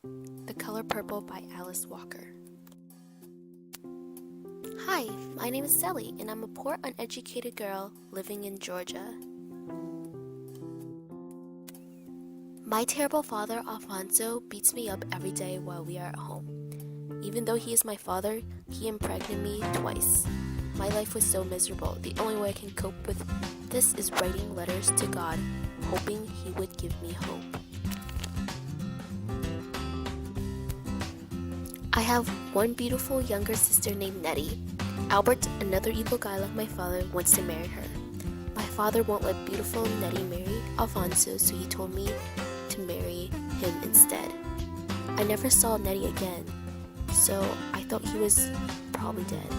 The Color Purple by Alice Walker. Hi, my name is Sally, and I'm a poor, uneducated girl living in Georgia. My terrible father, Alfonso, beats me up every day while we are at home. Even though he is my father, he impregnated me twice. My life was so miserable. The only way I can cope with this is writing letters to God, hoping he would give me hope. I have one beautiful younger sister named Nettie. Albert, another evil guy like my father, wants to marry her. My father won't let beautiful Nettie marry Alfonso, so he told me to marry him instead. I never saw Nettie again, so I thought he was probably dead.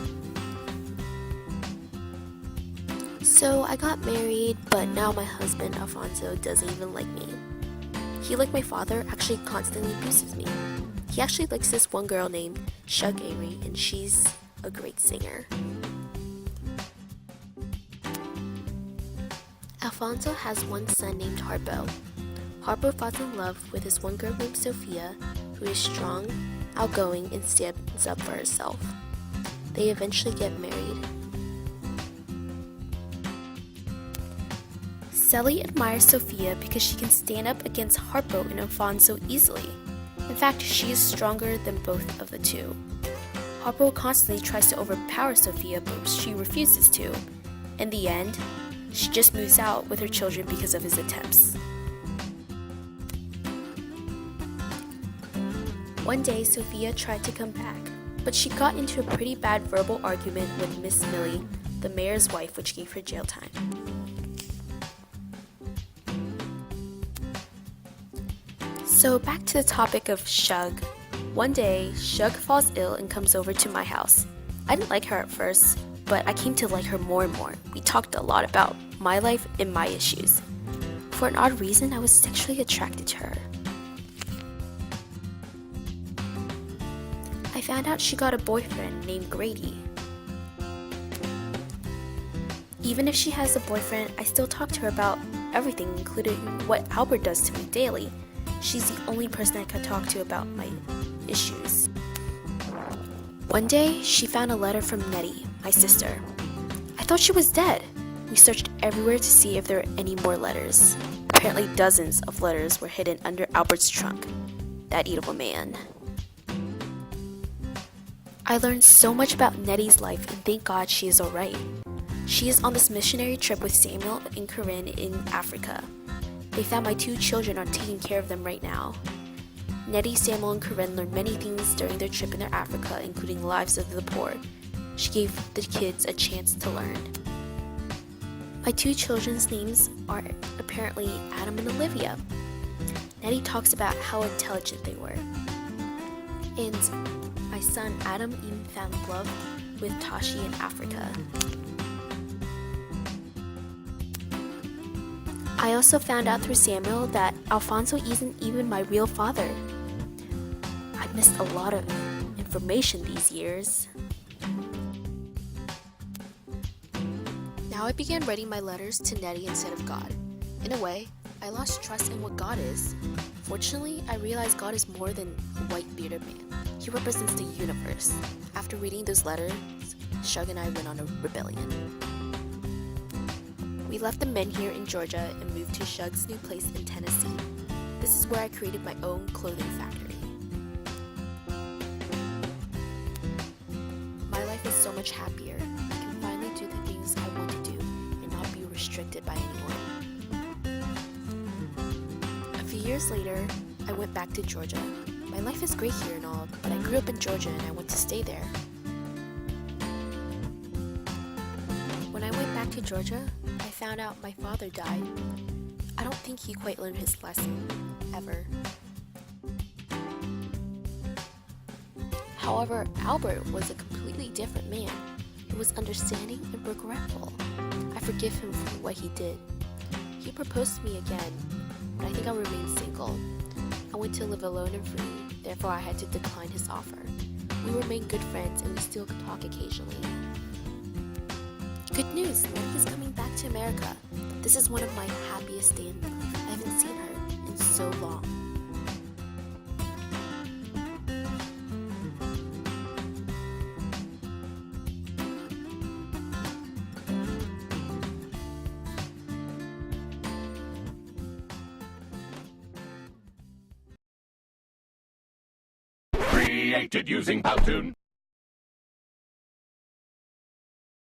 So I got married, but now my husband Alfonso doesn't even like me. He, like my father, actually constantly abuses me. He actually likes this one girl named Shug Avery, and she's a great singer. Alfonso has one son named Harpo. Harpo falls in love with this one girl named Sophia, who is strong, outgoing, and stands up for herself. They eventually get married. Sally admires Sophia because she can stand up against Harpo and Alfonso easily. In fact, she is stronger than both of the two. Harpo constantly tries to overpower Sophia, but she refuses to. In the end, she just moves out with her children because of his attempts. One day, Sophia tried to come back, but she got into a pretty bad verbal argument with Miss Millie, the mayor's wife, which gave her jail time. So back to the topic of Shug. One day, Shug falls ill and comes over to my house. I didn't like her at first, but I came to like her more and more. We talked a lot about my life and my issues. For an odd reason, I was sexually attracted to her. I found out she got a boyfriend named Grady. Even if she has a boyfriend, I still talk to her about everything, including what Albert does to me daily. She's the only person I could talk to about my issues. One day, she found a letter from Nettie, my sister. I thought she was dead. We searched everywhere to see if there were any more letters. Apparently dozens of letters were hidden under Albert's trunk. That evil man. I learned so much about Nettie's life, and thank God she is alright. She is on this missionary trip with Samuel and Corinne in Africa. They found my two children are taking care of them right now. Nettie, Samuel, and Corinne learned many things during their trip in their Africa, including lives of the poor. She gave the kids a chance to learn. My two children's names are apparently Adam and Olivia. Nettie talks about how intelligent they were. And my son Adam even found love with Tashi in Africa. I also found out through Samuel that Alfonso isn't even my real father. I missed a lot of information these years. Now I began writing my letters to Nettie instead of God. In a way, I lost trust in what God is. Fortunately, I realized God is more than a white bearded man. He represents the universe. After reading those letters, Shug and I went on a rebellion. We left the men here in Georgia and moved to Shug's new place in Tennessee. This is where I created my own clothing factory. My life is so much happier. I can finally do the things I want to do and not be restricted by anyone. A few years later, I went back to Georgia. My life is great here and all, but I grew up in Georgia and I want to stay there. When I went back to Georgia, I found out my father died. I don't think he quite learned his lesson, ever. However, Albert was a completely different man. He was understanding and regretful. I forgive him for what he did. He proposed to me again, but I think I'll remain single. I went to live alone and free, therefore I had to decline his offer. We remain good friends and we still talk occasionally. Good news, Nettie is coming back to America. This is one of my happiest days in life. I haven't seen her in so long. created using Powtoon.